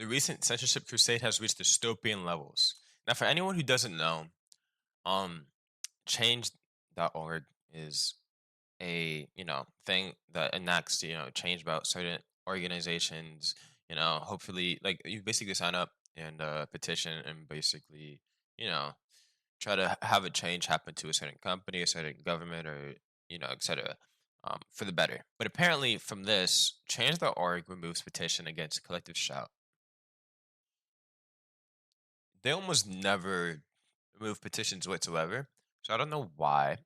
The recent censorship crusade has reached dystopian levels. Now, for anyone who doesn't know, um, change.org is a thing that enacts change about certain organizations. Hopefully, like you basically sign up and petition and basically you know try to have a change happen to a certain company, a certain government, or etc. For the better. But apparently, from this, change.org removes petition against collective shout. They almost never remove petitions whatsoever. So I don't know why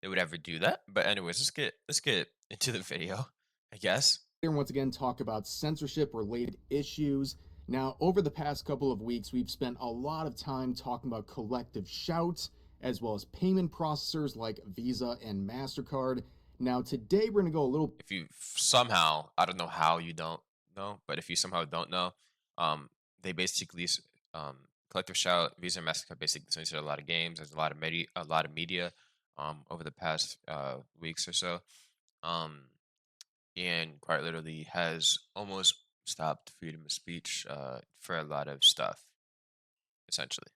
they would ever do that. But anyways, let's get into the video, I guess. Here once again talk about censorship related issues. Now, over the past couple of weeks, we've spent a lot of time talking about collective shouts as well as payment processors like Visa and MasterCard. Now, today we're going to go a little If you somehow, I don't know how you don't know, but if you somehow don't know, they basically collective shout, Visa and Mastercard basically censored a lot of games. There's a lot of media over the past weeks or so. Um and quite literally has almost stopped freedom of speech for a lot of stuff, essentially.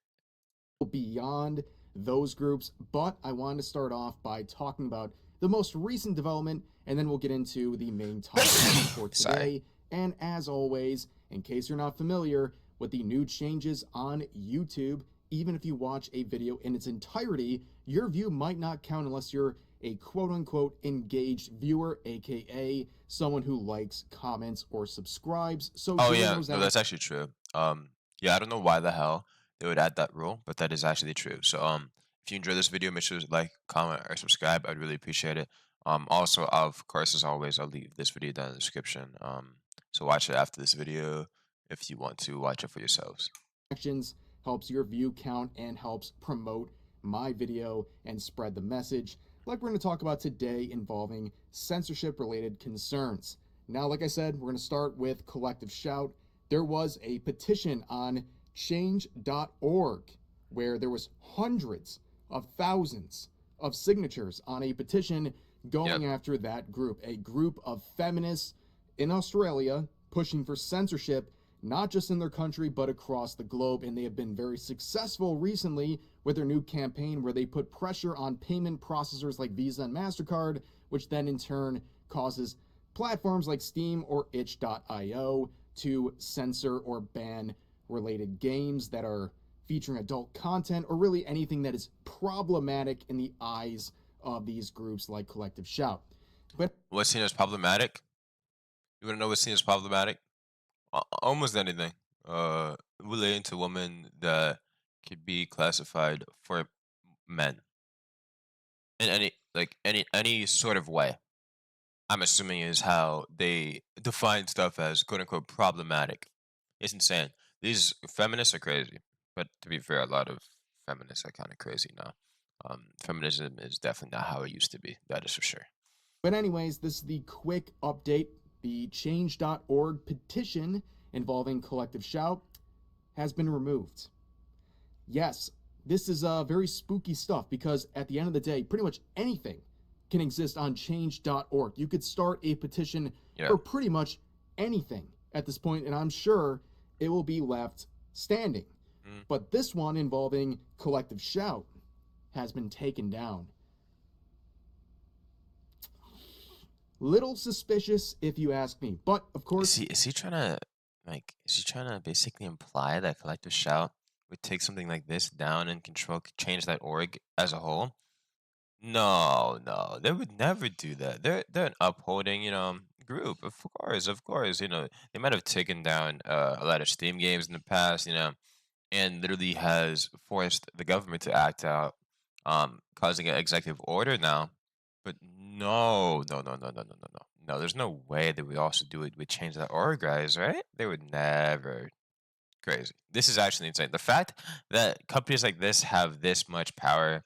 beyond those groups, but I wanted to start off by talking about the most recent development, and then we'll get into the main topic for Sorry. today. And as always, in case you're not familiar with the new changes on YouTube, even if you watch a video in its entirety, your view might not count unless you're a quote unquote engaged viewer, aka someone who likes, comments, or subscribes. So Oh doing yeah, those no, actions that's actually true. Yeah, I don't know why the hell they would add that rule, but that is actually true. So if you enjoy this video, make sure to like, comment, or subscribe. I'd really appreciate it. Also, of course, as always, I'll leave this video down in the description. So watch it after this video if you want to watch it for yourselves. actions helps your view count and helps promote my video and spread the message like we're going to talk about today involving censorship related concerns. Now, like I said, we're going to start with collective shout. There was a petition on change.org where there was hundreds of thousands of signatures on a petition Yep. going after that group, a group of feminists in Australia pushing for censorship not just in their country, but across the globe. And they have been very successful recently with their new campaign where they put pressure on payment processors like Visa and MasterCard, which then in turn causes platforms like Steam or itch.io to censor or ban related games that are featuring adult content or really anything that is problematic in the eyes of these groups like Collective Shout. But What's seen as problematic? You want to know what's seen as problematic? Almost anything. Relating to women that could be classified for men in any sort of way. I'm assuming is how they define stuff as quote unquote problematic. It's insane. These feminists are crazy, but to be fair, a lot of feminists are kind of crazy now. Feminism is definitely not how it used to be. That is for sure. anyways, this is the quick update. The change.org petition involving Collective Shout has been removed. Yes, this is very spooky stuff because at the end of the day, pretty much anything can exist on change.org. You could start a petition Yeah. for pretty much anything at this point, and I'm sure it will be left standing. Mm. But this one involving Collective Shout has been taken down. Little suspicious, if you ask me. But of course, Is he trying to basically imply that collective shout would take something like this down and control change that org as a whole? No, no, they would never do that. They're an upholding, group. Of course, they might have taken down a lot of Steam games in the past, and literally has forced the government to act out, causing an executive order now. But no, no, no, no, no, no, no, no. No, there's no way they would also do it with change that org, guys, right? They would never. Crazy. This is actually insane. The fact that companies like this have this much power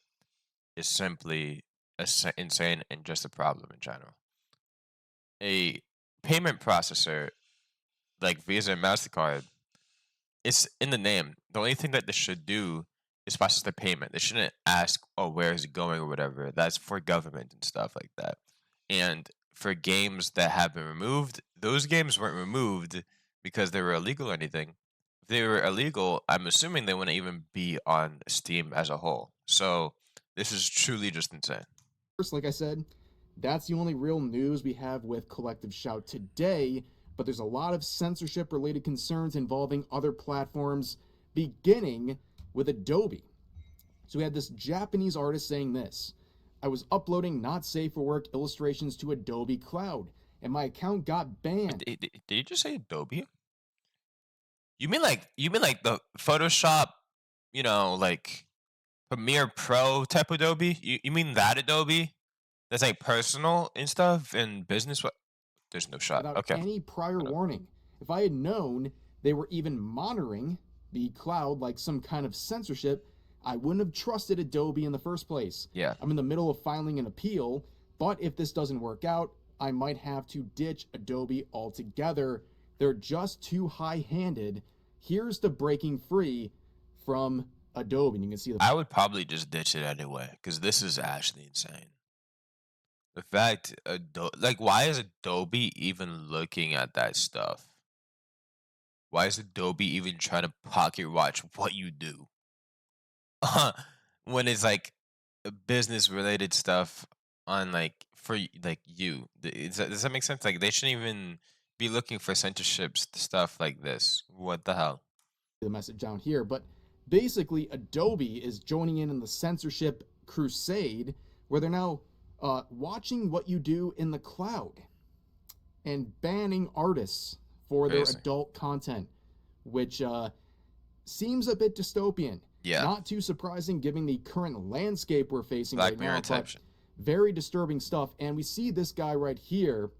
is simply insane and just a problem in general. A payment processor like Visa and MasterCard, it's in the name. The only thing that this should do is process the payment. They shouldn't ask, oh, where is it going or whatever. That's for government and stuff like that. And for games that have been removed, those games weren't removed because they were illegal or anything. If they were illegal, I'm assuming they wouldn't even be on Steam as a whole. So this is truly just insane. First, like I said, that's the only real news we have with Collective Shout today, but there's a lot of censorship related concerns involving other platforms, beginning with Adobe. So we had this Japanese artist saying this: I was uploading not safe for work illustrations to Adobe Cloud, and my account got banned. Did you just say Adobe? You mean like the Photoshop, like Premiere Pro type Adobe? You mean that Adobe? That's like personal and stuff and business. What? There's no shot. Without Okay. any prior warning. If I had known they were even monitoring the cloud like some kind of censorship, I wouldn't have trusted Adobe in the first place. Yeah. I'm in the middle of filing an appeal, but if this doesn't work out, I might have to ditch Adobe altogether. They're just too high handed. Here's the breaking free from Adobe. And you can see the I would probably just ditch it anyway because this is actually insane. The fact, like, why is Adobe even looking at that stuff? Why is Adobe even trying to pocket watch what you do? When it's like business related stuff on like like you. Does that make sense? Like they shouldn't even be looking for censorship stuff like this. What the hell? the message down here, but basically Adobe is joining in the censorship crusade where they're now watching what you do in the cloud and banning artists for their Crazy. adult content, which seems a bit dystopian. Yeah. Not too surprising given the current landscape we're facing Black right Mirror now, type but shit. very disturbing stuff. And we see this guy right here,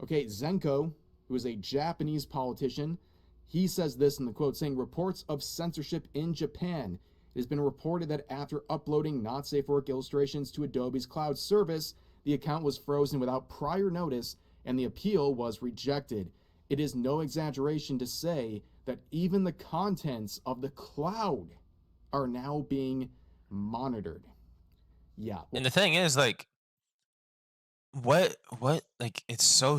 okay, Zenko, who is a Japanese politician. He says this in the quote, saying, reports of censorship in Japan. It has been reported that after uploading not safe for work illustrations to Adobe's cloud service, the account was frozen without prior notice and the appeal was rejected. It is no exaggeration to say that even the contents of the cloud are now being monitored. Yeah. And the thing is, like, what like it's so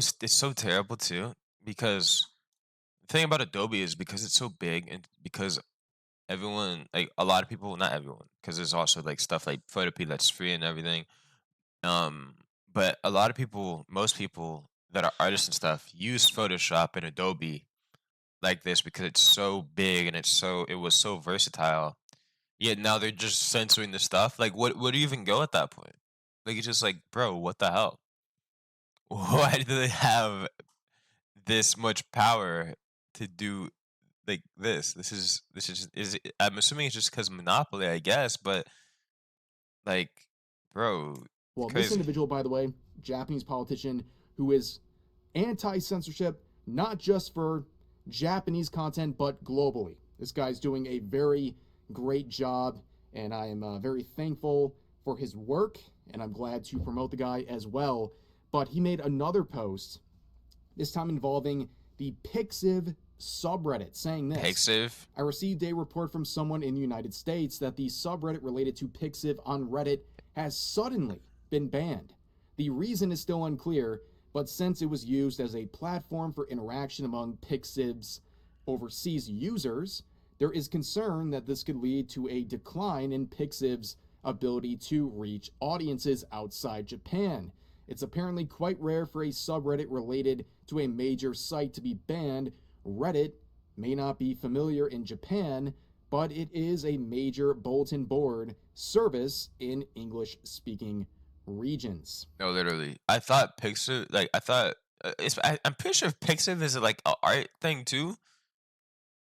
terrible too because the thing about Adobe is because it's so big and because everyone like a lot of people, not everyone, because there's also like stuff like Photopea that's free and everything. Um, but a lot of people, most people that are artists and stuff use Photoshop and Adobe like this because it's so big and it was so versatile. Yet now they're just censoring the stuff. Like what do you even go at that point? Like it's just like, bro, what the hell? Why do they have this much power to do like this? I'm assuming it's just because monopoly, I guess, but like, bro, it's Well, this crazy. individual, by the way, Japanese politician who is anti censorship, not just for Japanese content, but globally. This guy's doing a very great job, and I am very thankful for his work, and I'm glad to promote the guy as well. But he made another post, this time involving the Pixiv subreddit, saying this: Pixiv. I received a report from someone in the United States that the subreddit related to Pixiv on Reddit has suddenly been banned. The reason is still unclear, but since it was used as a platform for interaction among Pixiv's overseas users, there is concern that this could lead to a decline in Pixiv's ability to reach audiences outside Japan. It's apparently quite rare for a subreddit related to a major site to be banned. Reddit may not be familiar in Japan, but it is a major bulletin board service in English speaking regions. No, literally. I thought Pixiv, like I thought, I'm pretty sure Pixiv is like a art thing too,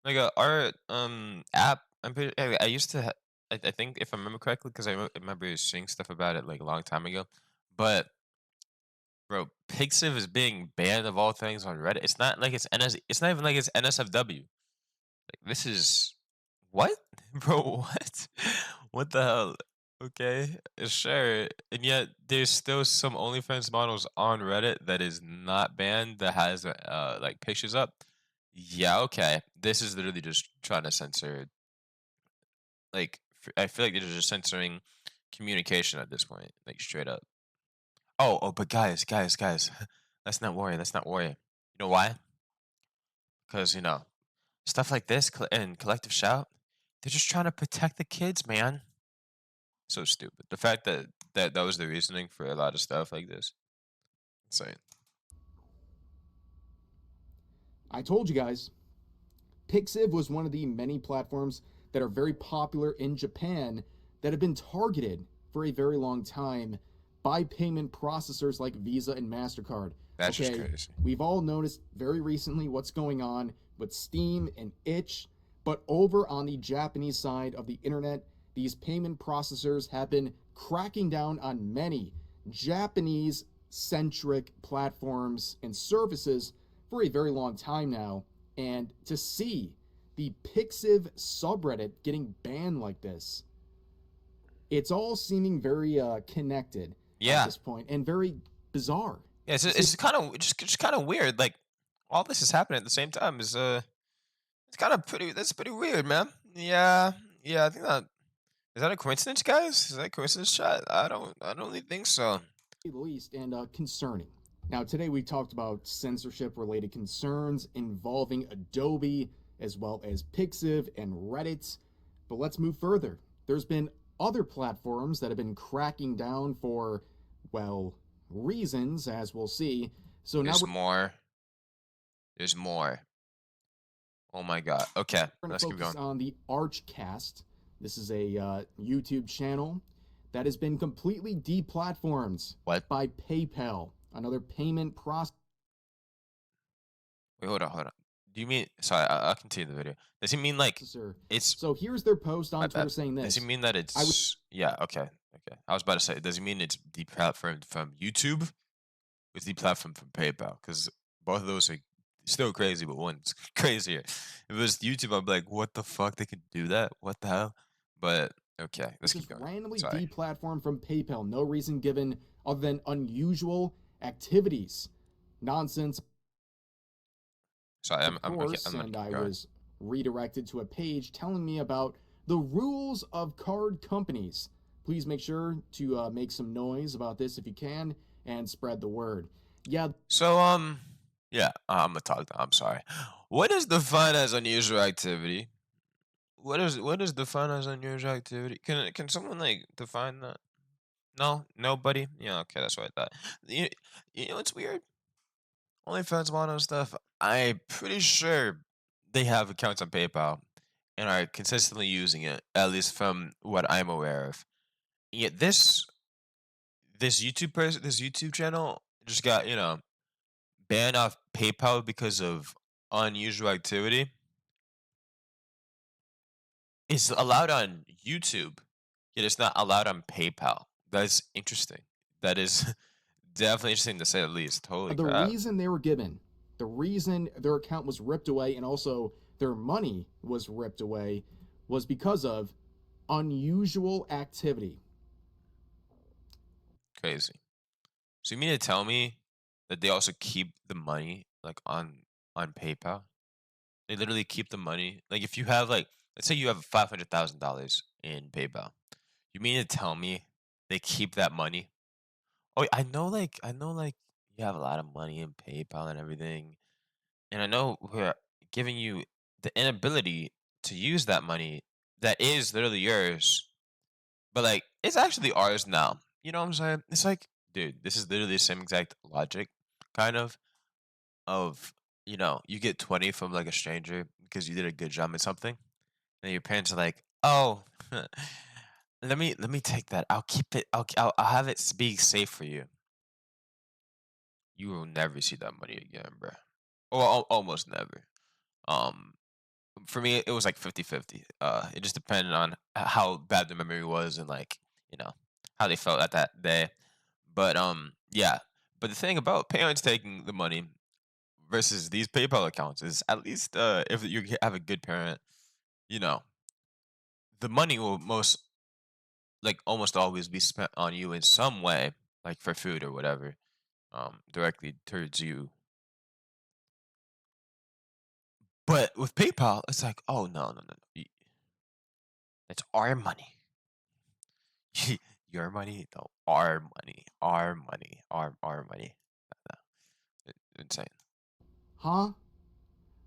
like a art app. I used to, I think if I remember correctly, because remember seeing stuff about it like a long time ago. But bro, Pixiv is being banned of all things on Reddit. It's not like it's NS. It's not even like it's NSFW. Like this is what, bro? What? What the hell? Okay, sure. And yet there's still some OnlyFans models on Reddit that is not banned that has like pictures up. Yeah, okay. This is literally just trying to censor. Like I feel like they're just censoring communication at this point, like straight up. Oh, but guys, let's not worry. Let's not worry. You know why? because stuff like this and collective shout, they're just trying to protect the kids, man. So stupid. The fact that was the reasoning for a lot of stuff like this, insane. I told you guys, Pixiv was one of the many platforms that are very popular in Japan that have been targeted for a very long time by payment processors like Visa and MasterCard. That's just Okay, crazy. we've all noticed very recently what's going on with Steam and Itch, but over on the Japanese side of the internet, these payment processors have been cracking down on many Japanese centric platforms and services for a very long time now. And to see the Pixiv subreddit getting banned like this, it's all seeming very connected at Yeah, this point and very bizarre. yeah. It's See, it's kind of just kind of weird. Like all this is happening at the same time is it's kind of pretty. That's pretty weird, man. Yeah, yeah. I think that is that a coincidence, guys? Is that a coincidence, chat? I don't really think so. the least, and concerning. Now, today we talked about censorship related concerns involving Adobe as well as Pixiv and Reddit. But let's move further. There's been other platforms that have been cracking down for, well, reasons, as we'll see. So now There's more. There's more. Oh my god. Okay, we're going to let's keep focus going. on the Archcast. This is a YouTube channel that has been completely deplatformed What? by PayPal, another payment processor. Wait, hold on, hold on. Do you mean? Sorry, I'll continue the video. Does he mean like it's So here's their post my on bad? Twitter saying Does he this. mean that I would it's yeah? Okay, okay. I was about to say, does he mean it's deplatformed from YouTube? It's deplatformed from PayPal because both of those are still crazy, but one's crazier. If it was YouTube, I'd be like, what the fuck? They could do that? What the hell? But okay, let's keep just going. randomly Sorry. deplatformed from PayPal. No reason given other than unusual activities. Nonsense, Sorry, of I'm okay. course, I'm gonna and keep I going. was redirected to a page telling me about the rules of card companies. Please make sure to make some noise about this if you can and spread the word. Yeah, So yeah, I'm gonna talk. I'm sorry. What is defined as unusual activity? What is defined as unusual activity? Can someone like define that? No, nobody. Yeah, okay, that's what I thought. You, you know what's weird? OnlyFans mono stuff. I'm pretty sure they have accounts on PayPal and are consistently using it, at least from what I'm aware of. Yet this YouTube channel just got banned off PayPal because of unusual activity. It's allowed on YouTube, yet it's not allowed on PayPal. That's interesting. That is definitely interesting to say the least. Holy the crap. reason they were given, the reason their account was ripped away and also their money was ripped away was because of unusual activity. Crazy. So you mean to tell me that they also keep the money like on PayPal? They literally keep the money. Like if you have like let's say you have $500,000 in PayPal. You mean to tell me they keep that money? Oh, I know like you have a lot of money in PayPal and everything. And I know we're giving you the inability to use that money that is literally yours, but like it's actually ours now. You know what I'm saying? It's like, dude, this is literally the same exact logic, kind of you get 20 from like a stranger because you did a good job at something, and your parents are like, oh, let me take that. I'll keep it. I'll have it be safe for you. You will never see that money again, bro. Or almost never. Um, for me, it was like 50-50. It just depended on how bad the memory was and like how they felt at that day. But yeah. But the thing about parents taking the money versus these PayPal accounts is at least if you have a good parent, you know, the money will most like almost always be spent on you in some way, like for food or whatever, directly towards you. But with PayPal, it's like, oh no, no, no, no. It's our money. Your money? No, our money. Our money. Our money. No, insane. Huh?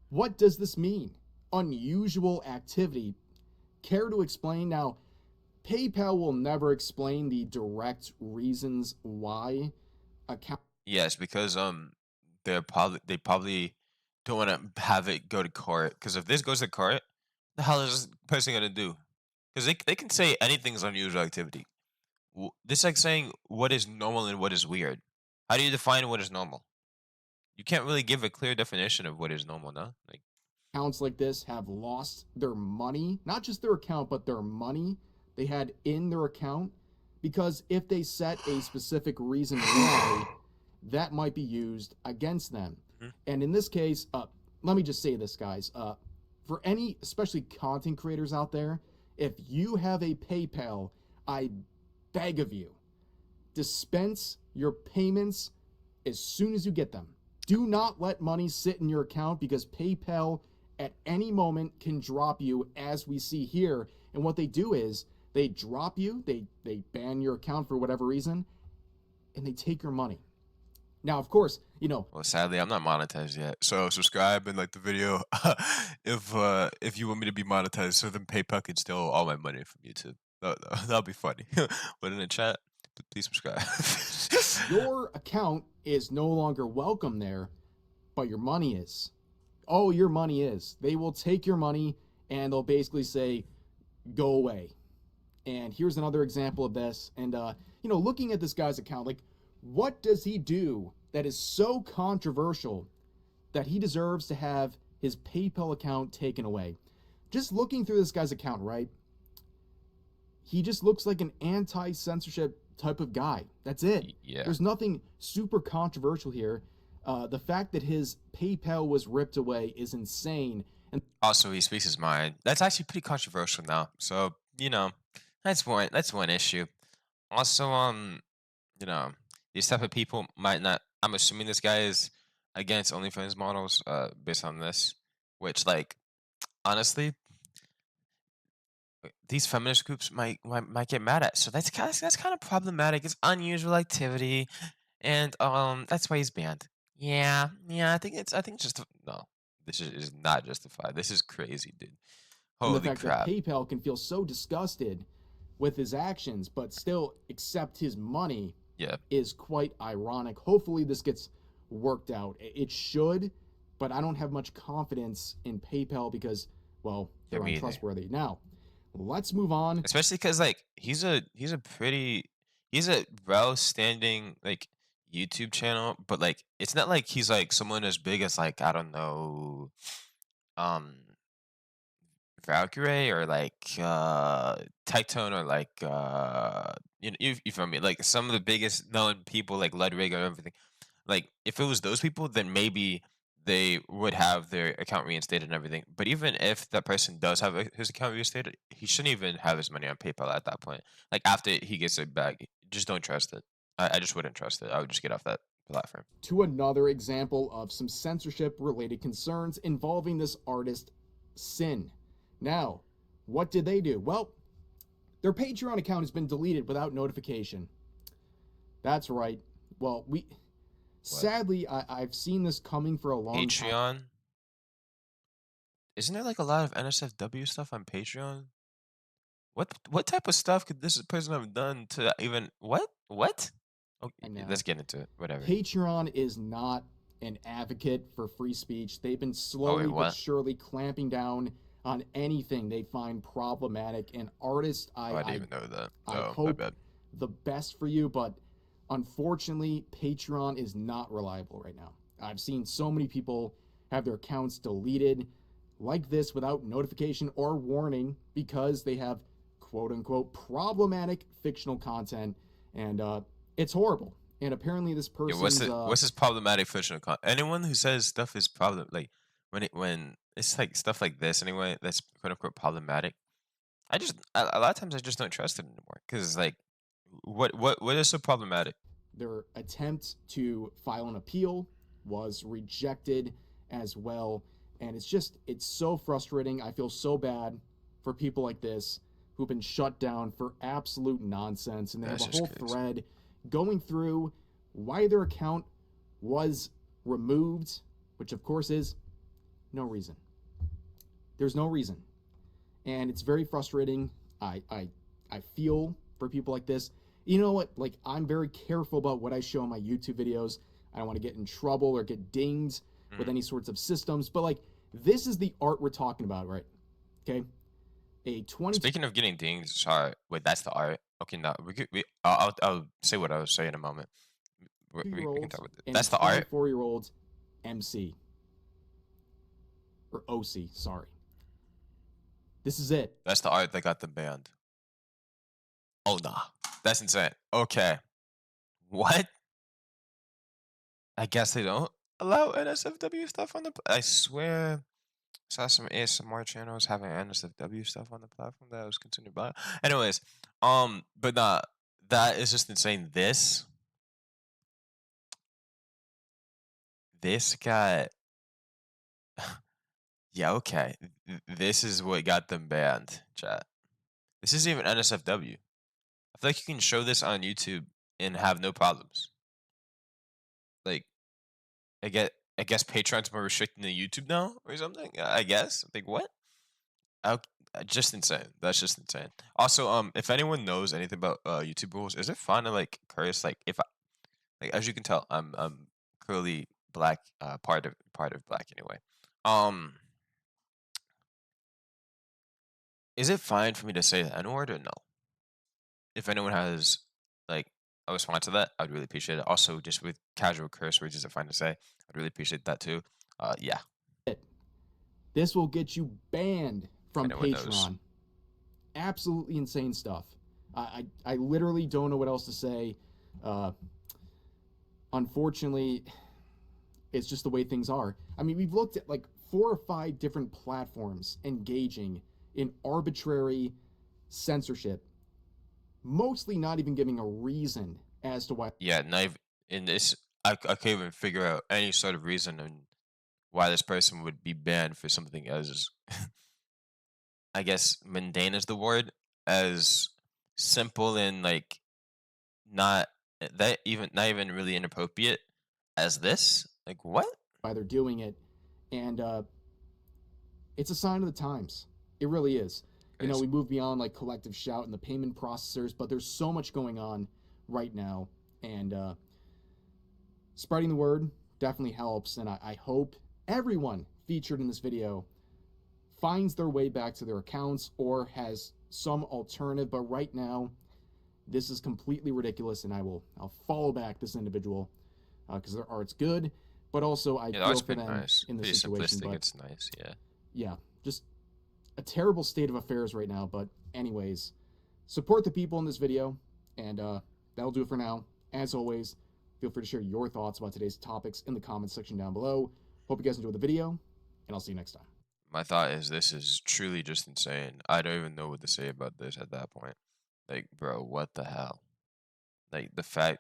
What does this mean? Unusual activity. Care to explain? Now, PayPal will never explain the direct reasons why account Yes, because they probably don't want to have it go to court. Because if this goes to court, the hell is this person gonna do? Because they can say anything's unusual activity. This is like saying what is normal and what is weird. How do you define what is normal? You can't really give a clear definition of what is normal, no? Like, accounts like this have lost their money, not just their account, but their money they had in their account. Because if they set a specific reason why, that might be used against them. mhm. And in this case, let me just say this, guys. For any, especially content creators out there, if you have a PayPal, I beg of you, dispense your payments as soon as you get them. Do not let money sit in your account because PayPal at any moment can drop you, as we see here. And what they do is they drop you, they ban your account for whatever reason, and they take your money. Now, of course, Well, sadly, I'm not monetized yet. So subscribe and like the video if you want me to be monetized, so then PayPal can steal all my money from YouTube. That'll be funny. But in the chat, please subscribe. your account is no longer welcome there, but your money is. Oh, your money is. They will take your money and they'll basically say, go away. And here's another example of this. And, looking at this guy's account, like, what does he do that is so controversial that he deserves to have his PayPal account taken away? Just looking through this guy's account, right? He just looks like an anti-censorship type of guy. That's it. Yeah. There's nothing super controversial here. The fact that his PayPal was ripped away is insane. And Also, he speaks his mind. That's actually pretty controversial now. So, that's one issue. Also, you know, these type of people might not. I'm assuming this guy is against OnlyFans models, based on this, which, like, honestly, these feminist groups might get mad at. So that's kind of problematic. It's unusual activity, and that's why he's banned. Yeah. I think it's just no. This is not justified. This is crazy, dude. the Holy fact that crap. PayPal can feel so disgusted with his actions but still accept his money Yeah, is quite ironic. Hopefully, this gets worked out. It should, but I don't have much confidence in PayPal because, well, yeah, they're me either. untrustworthy. Now, let's move on. Especially because, like, he's a well-standing, like, YouTube channel, but, like, it's not like he's like someone as big as, like, I don't know, um Valkyrie, or like Tectone, or like you feel me? Like some of the biggest known people, like Ludwig or everything. Like if it was those people, then maybe they would have their account reinstated and everything. But even if that person does have his account reinstated, he shouldn't even have his money on PayPal at that point. Like after he gets it back, just don't trust it. I just wouldn't trust it. I would just get off that platform. To another example of some censorship related concerns involving this artist, Sin. Now, what did they do? Well, their Patreon account has been deleted without notification. That's right. Well, What? sadly, I've seen this coming for a long time. Patreon? Isn't there like a lot of NSFW stuff on Patreon? What type of stuff could this person have done to even what? Okay, I know. let's get into it. Whatever. Patreon is not an advocate for free speech. They've been Oh wait, slowly but what? surely clamping down on anything they find problematic. And artists, Oh, I didn't even know that. I Oh, my hope bad. the best for you, but unfortunately, Patreon is not reliable right now. I've seen so many people have their accounts deleted like this without notification or warning because they have quote unquote problematic fictional content, and it's horrible. And apparently, this Yeah, person's what's this problematic fictional anyone who says stuff is problem, like when it's like stuff like this anyway, that's quote unquote problematic. A lot of times I just don't trust it anymore because like what is so problematic? their attempt to file an appeal was rejected as well. And it's so frustrating. I feel so bad for people like this who've been shut down for absolute nonsense. And they have That's a just whole crazy. thread going through why their account was removed, which of course is No reason. There's no reason. And it's very frustrating. I feel for people like this. You know what? Like, I'm very careful about what I show in my YouTube videos. I don't want to get in trouble or get dinged with Mm. any sorts of systems. But like, this is the art we're talking about, right? Okay. A 22 Speaking of getting dinged, sorry. Wait, that's the art. Okay, no, we could. I'll say what I was saying in a moment. year We can old talk about it. and a That's the art. 24-year-old MC or OC. Sorry. This is it. That's the art that got them banned. Oh nah, that's insane. Okay, what? I guess they don't allow NSFW stuff on the. I swear, I saw some ASMR channels having NSFW stuff on the platform that I was considered by. Anyways, but nah, that is just insane. This got. Yeah, okay. This is what got them banned, chat. This isn't even NSFW. I feel like you can show this on YouTube and have no problems. Like, I guess Patreon's more restricting than YouTube now or something. I guess. Like what? I, just insane. That's just insane. Also, if anyone knows anything about YouTube rules, is it fun to like curse? Like, if I, like as you can tell, I'm clearly black. Part of black anyway. Um, is it fine for me to say the N word or no? If anyone has like a response to that, I'd really appreciate it. Also, just with casual curse words, is it fine to say? I'd really appreciate that too. Yeah, This will get you banned if from anyone knows. Patreon. Absolutely insane stuff. I literally don't know what else to say. Uh, Unfortunately, it's just the way things are. I mean, we've looked at like 4 or 5 different platforms engaging in arbitrary censorship, mostly not even giving a reason as to why Yeah, not even in this. I can't even figure out any sort of reason on why this person would be banned for something as, I guess, mundane is the word, as simple and like not not even really inappropriate as this. Like what? they're doing it. And it's a sign of the times. It really is. You know, Crazy. we move beyond like collective shout and the payment processors, but there's so much going on right now. And spreading the word definitely helps. And I hope everyone featured in this video finds their way back to their accounts or has some alternative. But right now, this is completely ridiculous, and I'll follow back this individual because their art's good, but also I Yeah, feel that's for pretty them nice. in this Pretty situation. simplistic. But It's nice. Yeah. yeah, just a terrible state of affairs right now. But anyways, support the people in this video, and that'll do it for now. As always, feel free to share your thoughts about today's topics in the comments section down below. Hope you guys enjoyed the video, and I'll see you next time. My thought is this is truly just insane. I don't even know what to say about this at that point. Like, bro, what the hell? Like the fact.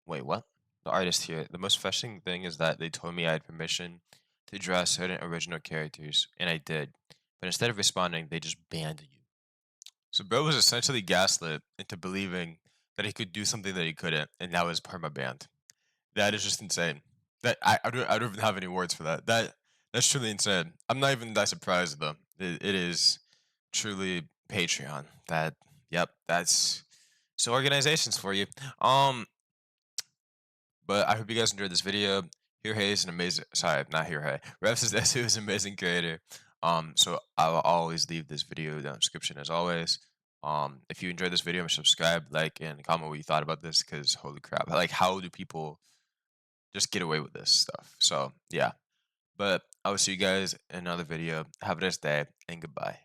Wait, what? The artist here. The most frustrating thing is that they told me I had permission to draw certain original characters, and I did. But instead of responding, they just banned you. So bro was essentially gaslit into believing that he could do something that he couldn't, and now is perma banned. That is just insane. That I don't even have any words for that. That's truly insane. I'm not even that surprised though. It is truly Patreon. That yep, that's so organizations for you. But I hope you guys enjoyed this video. Here Hay is an amazing. Sorry, not Here Hay. Revsaysdesu is an amazing creator. So I will always leave this video down in the description as always. If you enjoyed this video, subscribe, like, and comment what you thought about this. Because holy crap, like, how do people just get away with this stuff? So yeah. But I will see you guys in another video. Have a nice day and goodbye.